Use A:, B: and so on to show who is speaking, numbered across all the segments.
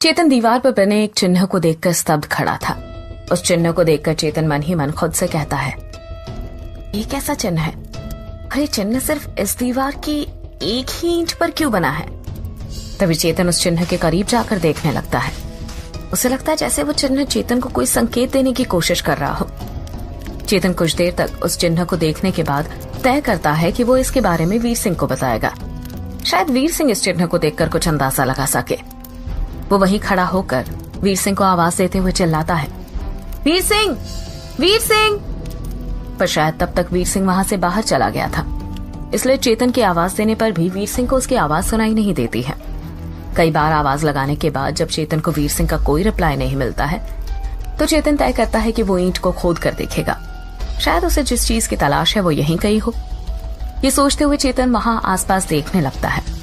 A: चेतन दीवार पर बने एक चिन्ह को देखकर स्तब्ध खड़ा था। उस चिन्ह को देखकर चेतन मन ही मन खुद से कहता है, ये कैसा चिन्ह है? और ये चिन्ह सिर्फ इस दीवार की एक ही ईंट पर क्यों बना है? तभी चेतन उस चिन्ह के करीब जाकर देखने लगता है। उसे लगता है जैसे वो चिन्ह चेतन को कोई संकेत देने की कोशिश कर रहा हो। चेतन कुछ देर तक उस चिन्ह को देखने के बाद तय करता है कि वो इसके बारे में वीर सिंह को बताएगा। शायद वीर सिंह इस चिन्ह को देखकर कुछ अंदाजा लगा सके। वो वहीं खड़ा होकर वीर सिंह को आवाज देते हुए चिल्लाता है, वीर सिंह, वीर सिंह। पर शायद तब तक वीर सिंह वहां से बाहर चला गया था, इसलिए चेतन की आवाज देने पर भी वीर सिंह को उसकी आवाज सुनाई नहीं देती है। कई बार आवाज लगाने के बाद जब चेतन को वीर सिंह का कोई रिप्लाई नहीं मिलता है तो चेतन तय करता है कि वो ईंट को खोद कर देखेगा। शायद उसे जिस चीज की तलाश है वो यहीं कहीं हो। ये सोचते हुए चेतन वहां आसपास देखने लगता है।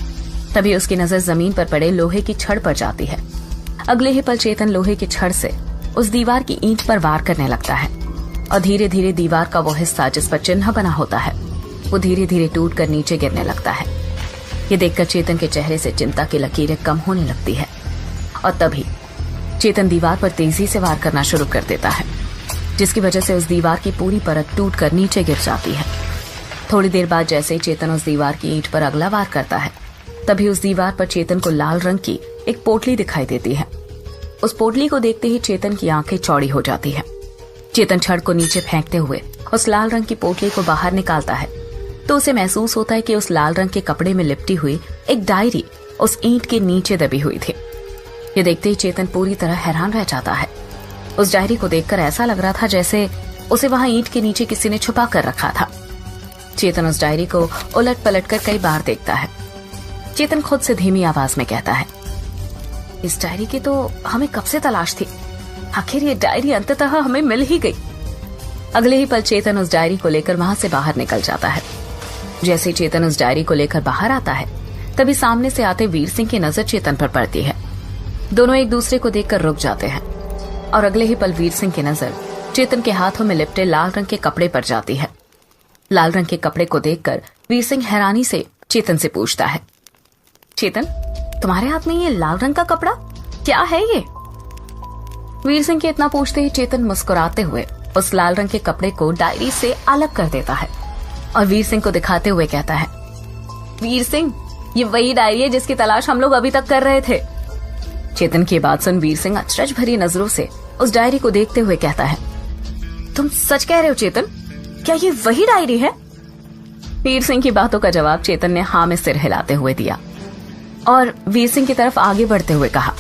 A: तभी उसकी नजर जमीन पर पड़े लोहे की छड़ पर जाती है। अगले ही पल चेतन लोहे की छड़ से उस दीवार की ईंट पर वार करने लगता है और धीरे धीरे दीवार का वो हिस्सा जिस पर चिन्ह बना होता है वो धीरे धीरे टूट कर नीचे गिरने लगता है। ये देखकर चेतन के चेहरे से चिंता की लकीरें कम होने लगती है और तभी चेतन दीवार पर तेजी से वार करना शुरू कर देता है, जिसकी वजह से उस दीवार की पूरी परत टूट कर नीचे गिर जाती है। थोड़ी देर बाद जैसे ही चेतन उस दीवार की ईंट पर अगला वार करता है तभी उस दीवार पर चेतन को लाल रंग की एक पोटली दिखाई देती है। उस पोटली को देखते ही चेतन की आंखें चौड़ी हो जाती है। चेतन छड़ को नीचे फेंकते हुए उस लाल रंग की पोटली को बाहर निकालता है तो उसे महसूस होता है कि उस लाल रंग के कपड़े में लिपटी हुई एक डायरी उस ईंट के नीचे दबी हुई थी। ये देखते ही चेतन पूरी तरह हैरान रह जाता है। उस डायरी को देखकर ऐसा लग रहा था जैसे उसे वहां ईंट के नीचे किसी ने छुपा कर रखा था। चेतन उस डायरी को उलट पलट कर कई बार देखता है। चेतन खुद से धीमी आवाज में कहता है, इस डायरी की तो हमें कब से तलाश थी। आखिर ये डायरी अंततः हमें मिल ही गई। अगले ही पल चेतन उस डायरी को लेकर वहां से बाहर निकल जाता है। जैसे ही चेतन उस डायरी को लेकर बाहर आता है तभी सामने से आते वीर सिंह की नजर चेतन पर पड़ती है। दोनों एक दूसरे को देखकर रुक जाते हैं और अगले ही पल वीर सिंह की नजर चेतन के हाथों में लिपटे लाल रंग के कपड़े पर जाती है। लाल रंग के कपड़े को देखकर वीर सिंह हैरानी से चेतन से पूछता है, चेतन, तुम्हारे हाथ में ये लाल रंग का कपड़ा क्या है ये? वीर सिंह के इतना पूछते ही चेतन मुस्कुराते हुए उस लाल रंग के कपड़े को डायरी से अलग कर देता है और वीर सिंह को दिखाते हुए कहता है, वीर सिंह, ये वही डायरी है जिसकी तलाश हम लोग अभी तक कर रहे थे। चेतन की बात सुन वीर सिंह अचरज भरी नजरों से उस डायरी को देखते हुए कहता है, तुम सच कह रहे हो चेतन? क्या ये वही डायरी है? वीर सिंह की बातों का जवाब चेतन ने हाँ में सिर हिलाते हुए दिया और वीर सिंह की तरफ आगे बढ़ते हुए कहा,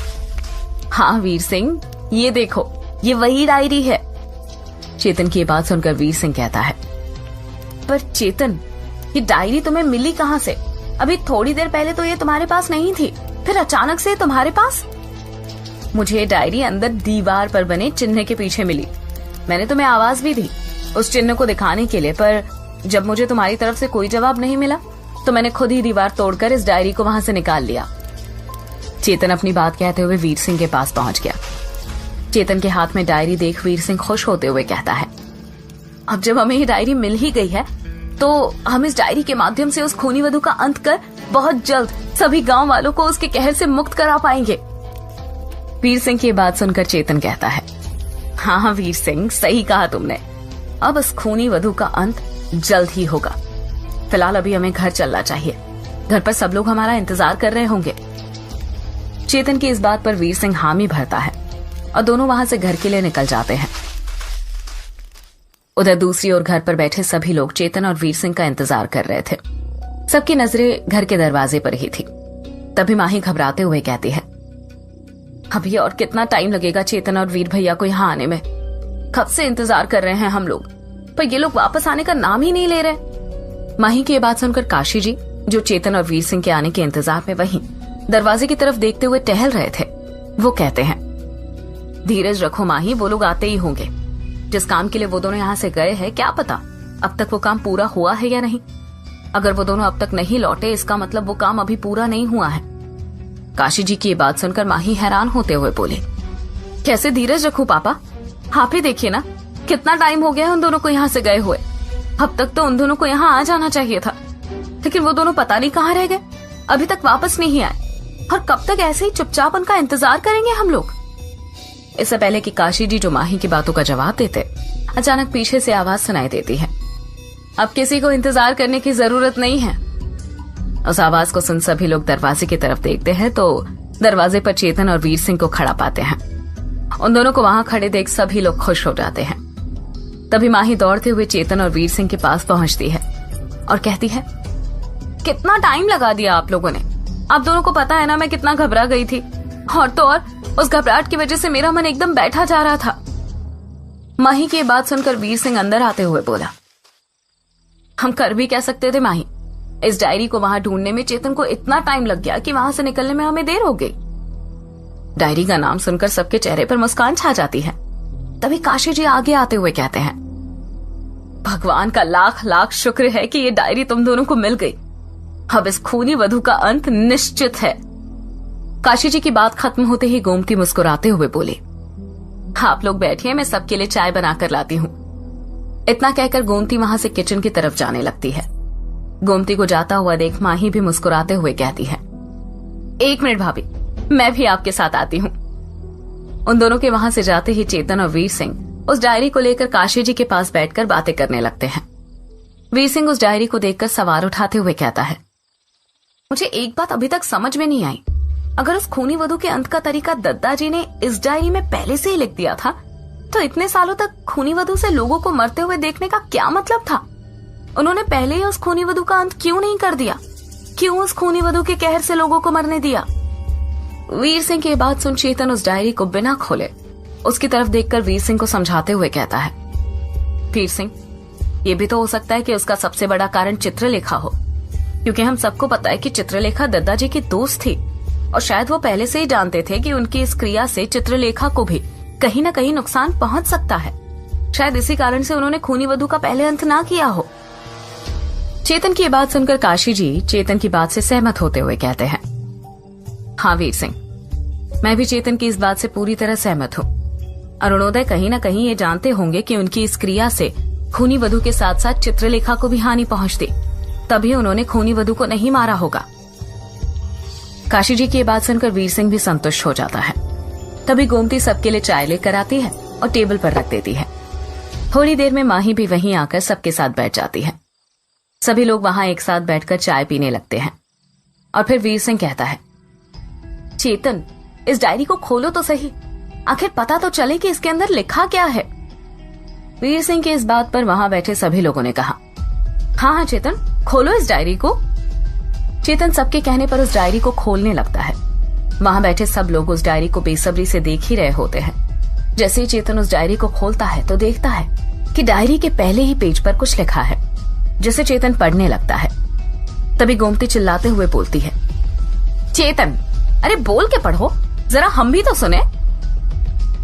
A: हाँ वीर सिंह, ये देखो, ये वही डायरी है। चेतन की बात सुनकर वीर सिंह कहता है, पर चेतन, ये डायरी तुम्हें मिली कहाँ से? अभी थोड़ी देर पहले तो ये तुम्हारे पास नहीं थी, फिर अचानक से तुम्हारे पास। मुझे ये डायरी अंदर दीवार पर बने चिन्ह के पीछे मिली। मैंने तुम्हें आवाज भी दी उस चिन्ह को दिखाने के लिए, पर जब मुझे तुम्हारी तरफ से कोई जवाब नहीं मिला तो मैंने खुद ही दीवार तोड़कर इस डायरी को वहां से निकाल लिया। चेतन अपनी बात कहते हुए वीर सिंह के पास पहुंच गया। चेतन के हाथ में डायरी देख वीर सिंह खुश होते हुए कहता है, अब जब हमें ये डायरी मिल ही गई है तो हम इस डायरी के माध्यम से उस खूनी वधू का अंत कर बहुत जल्द सभी गांव वालों को उसके कहर से मुक्त करा पाएंगे। वीर सिंह की बात सुनकर चेतन कहता है, हाँ वीर सिंह, सही कहा तुमने। अब इस खूनी वधू का अंत जल्द ही होगा। फिलहाल अभी हमें घर चलना चाहिए। घर पर सब लोग हमारा इंतजार कर रहे होंगे। चेतन की इस बात पर वीर सिंह हामी भरता है और दोनों वहां से घर के लिए निकल जाते हैं। उधर दूसरी ओर घर पर बैठे सभी लोग चेतन और वीर सिंह का इंतजार कर रहे थे। सबकी नजरें घर के दरवाजे पर ही थी। तभी माही घबराते हुए कहती है, अभी और कितना टाइम लगेगा चेतन और वीर भैया को यहाँ आने में? कब से इंतजार कर रहे हैं हम लोग, पर ये लोग वापस आने का नाम ही नहीं ले रहे। माही की ये बात सुनकर काशी जी, जो चेतन और वीर सिंह के आने के इंतजार में वहीं दरवाजे की तरफ देखते हुए टहल रहे थे, वो कहते हैं, धीरज रखो माही, वो लोग आते ही होंगे। जिस काम के लिए वो दोनों यहाँ से गए हैं, क्या पता अब तक वो काम पूरा हुआ है या नहीं। अगर वो दोनों अब तक नहीं लौटे, इसका मतलब वो काम अभी पूरा नहीं हुआ है। काशी जी की ये बात सुनकर माही हैरान होते हुए बोले, कैसे धीरज रखूं पापा? आप ही देखिए ना, कितना टाइम हो गया है उन दोनों को यहाँ से गए हुए। अब तक तो उन दोनों को यहाँ आ जाना चाहिए था, लेकिन वो दोनों पता नहीं कहाँ रह गए, अभी तक वापस नहीं आए। और कब तक ऐसे ही चुपचाप उनका इंतजार करेंगे हम लोग? इससे पहले कि काशी जी जो माही की बातों का जवाब देते, अचानक पीछे से आवाज सुनाई देती है, अब किसी को इंतजार करने की जरूरत नहीं है। उस आवाज को सुन सभी लोग दरवाजे की तरफ देखते हैं तो दरवाजे पर चेतन और वीर सिंह को खड़ा पाते हैं। उन दोनों को वहां खड़े देख सभी लोग खुश हो जाते हैं। तभी माही दौड़ते हुए चेतन और वीर सिंह के पास पहुंचती है और कहती है, कितना टाइम लगा दिया आप लोगों ने। आप दोनों को पता है ना मैं कितना घबरा गई थी, और तो और उस घबराहट की वजह से मेरा मन एकदम बैठा जा रहा था। माही की बात सुनकर वीर सिंह अंदर आते हुए बोला, हम कर भी कह सकते थे माही, इस डायरी को वहां ढूंढने में चेतन को इतना टाइम लग गया कि वहां से निकलने में हमें देर हो गई। डायरी का नाम सुनकर सबके चेहरे पर मुस्कान छा जाती है। तभी काशी जी आगे आते हुए कहते हैं, भगवान का लाख लाख शुक्र है कि ये डायरी तुम दोनों को मिल गई। अब इस खूनी वधू का अंत निश्चित है। काशी जी की बात खत्म होते ही गोमती मुस्कुराते हुए बोले, आप लोग बैठिए, मैं सबके लिए चाय बनाकर लाती हूँ। इतना कहकर गोमती वहां से किचन की तरफ जाने लगती है। गोमती को जाता हुआ देख माही भी मुस्कुराते हुए कहती है, एक मिनट भाभी, मैं भी आपके साथ आती हूँ। उन दोनों के वहां से जाते ही चेतन और वीर सिंह उस डायरी को लेकर काशी जी के पास बैठकर बातें करने लगते हैं। वीर सिंह उस डायरी को देखकर सवाल उठाते हुए कहता है, मुझे एक बात अभी तक समझ में नहीं आई। अगर उस खूनी वधू के अंत का तरीका दद्दा जी ने इस डायरी में पहले से ही लिख दिया था, तो इतने सालों तक खूनी वधू से लोगों को मरते हुए देखने का क्या मतलब था? उन्होंने पहले ही उस खूनी वधू का अंत क्यों नहीं कर दिया? क्यों उस खूनी वधू के कहर से लोगों को मरने दिया? वीर सिंह की बात सुन चेतन उस डायरी को बिना खोले उसकी तरफ देखकर वीर सिंह को समझाते हुए कहता है, वीर सिंह, ये भी तो हो सकता है कि उसका सबसे बड़ा कारण चित्रलेखा हो, क्योंकि हम सबको पता है कि चित्रलेखा दद्दा जी की दोस्त थी और शायद वो पहले से ही जानते थे कि उनकी इस क्रिया से चित्रलेखा को भी कहीं न कहीं नुकसान पहुंच सकता है। शायद इसी कारण से उन्होंने खूनी वधू का पहले अंत ना किया हो। चेतन की बात सुनकर काशी जी चेतन की बात से सहमत होते हुए कहते हैं, हाँ वीर सिंह, मैं भी चेतन की इस बात से पूरी तरह सहमत हूँ। अरुणोदय कहीं न कहीं ये जानते होंगे कि उनकी इस क्रिया से खूनी वधू के साथ साथ चित्रलेखा को भी हानि पहुंचती, तभी उन्होंने खूनी वधू को नहीं मारा होगा। काशी जी की ये बात सुनकर वीर सिंह भी संतुष्ट हो जाता है। तभी गोमती सबके लिए चाय लेकर आती है और टेबल पर रख देती है। थोड़ी देर में माही भी वहीं आकर सबके साथ बैठ जाती है। सभी लोग वहां एक साथ बैठकर चाय पीने लगते हैं और फिर वीर सिंह कहता है, चेतन, इस डायरी को खोलो तो सही, आखिर पता तो चले कि इसके अंदर लिखा क्या है। वीर सिंह की इस बात पर वहां बैठे सभी लोगों ने कहा, हाँ हाँ चेतन, खोलो इस डायरी को। चेतन सबके कहने पर उस डायरी को खोलने लगता है। वहां बैठे सब लोग उस डायरी को बेसब्री से देख ही रहे होते हैं। जैसे ही चेतन उस डायरी को खोलता है तो देखता है कि डायरी के पहले ही पेज पर कुछ लिखा है, जिसे चेतन पढ़ने लगता है। तभी गोमती चिल्लाते हुए बोलती है, चेतन, अरे बोल के पढ़ो, जरा हम भी तो सुने।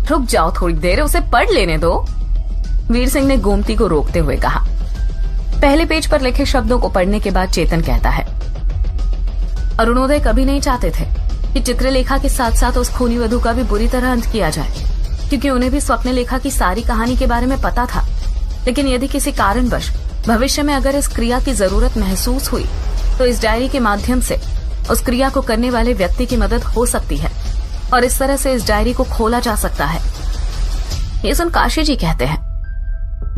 A: रुक जाओ थोड़ी देर, उसे पढ़ लेने दो। वीर सिंह ने गोमती को रोकते हुए कहा। पहले पेज पर लिखे शब्दों को पढ़ने के बाद चेतन कहता है, अरुणोदय कभी नहीं चाहते थे कि चित्रलेखा के साथ साथ उस खूनी वधू का भी बुरी तरह अंत किया जाए, क्योंकि उन्हें भी स्वप्नलेखा की सारी कहानी के बारे में पता था। लेकिन यदि किसी कारणवश भविष्य में अगर इस क्रिया की जरूरत महसूस हुई तो इस डायरी के माध्यम से उस क्रिया को करने वाले व्यक्ति की मदद हो सकती है और इस तरह से इस डायरी को खोला जा सकता है। ये सुन काशी जी कहते हैं,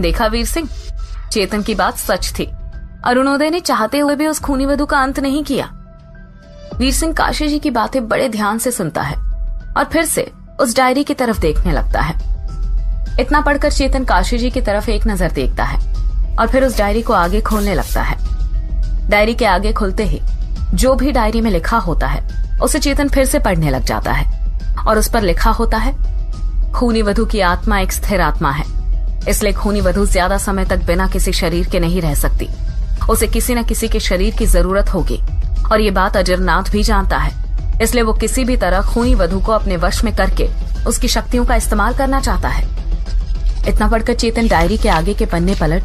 A: देखा वीर सिंह, चेतन की बात सच थी। अरुणोदय ने चाहते हुए भी उस खूनी वधू का अंत नहीं किया। वीर सिंह काशी जी की बातें बड़े ध्यान से सुनता है और फिर से उस डायरी की तरफ देखने लगता है। इतना पढ़कर चेतन काशी जी की तरफ एक नजर देखता है और फिर उस डायरी को आगे खोलने लगता है। डायरी के आगे खुलते ही जो भी डायरी में लिखा होता है उसे चेतन फिर से पढ़ने लग जाता है और उस पर लिखा होता है, खूनी वधू की आत्मा एक स्थिर आत्मा है, इसलिए खूनी वधू ज्यादा समय तक बिना किसी शरीर के नहीं रह सकती। उसे किसी न किसी के शरीर की जरूरत होगी और ये बात अजरनाथ भी जानता है, इसलिए वो किसी भी तरह खूनी वधू को अपने वश में करके उसकी शक्तियों का इस्तेमाल करना चाहता है। इतना पढ़कर चेतन डायरी के आगे के पन्ने पलट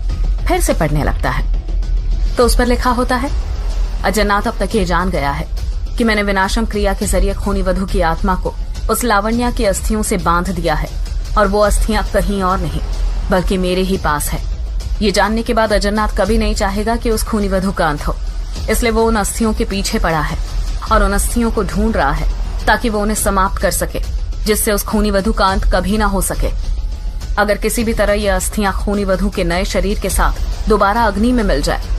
A: फिर से पढ़ने लगता है तो उस पर लिखा होता है, अजरनाथ अब तक ये जान गया है कि मैंने विनाशम क्रिया के जरिए खूनी वधू की आत्मा को उस लावण्या की अस्थियों से बांध दिया है और वो अस्थियां कहीं और नहीं बल्कि मेरे ही पास है। ये जानने के बाद अजरनाथ कभी नहीं चाहेगा कि उस खूनी वधू का अंत हो, इसलिए वो उन अस्थियों के पीछे पड़ा है और उन अस्थियों को ढूंढ रहा है ताकि वो उन्हें समाप्त कर सके, जिससे उस खूनी वधू का अंत कभी ना हो सके। अगर किसी भी तरह ये अस्थियां खूनी वधू के नए शरीर के साथ दोबारा अग्नि में मिल जाए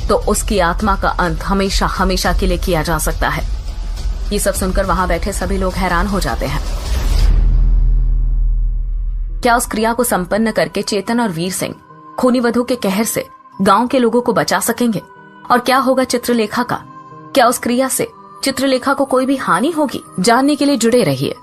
A: तो उसकी आत्मा का अंत हमेशा हमेशा के लिए किया जा सकता है। ये सब सुनकर वहां बैठे सभी लोग हैरान हो जाते हैं। क्या उस क्रिया को संपन्न करके चेतन और वीर सिंह खूनी वधू के कहर से गांव के लोगों को बचा सकेंगे? और क्या होगा चित्रलेखा का? क्या उस क्रिया से चित्रलेखा को कोई भी हानि होगी? जानने के लिए जुड़े रहिए।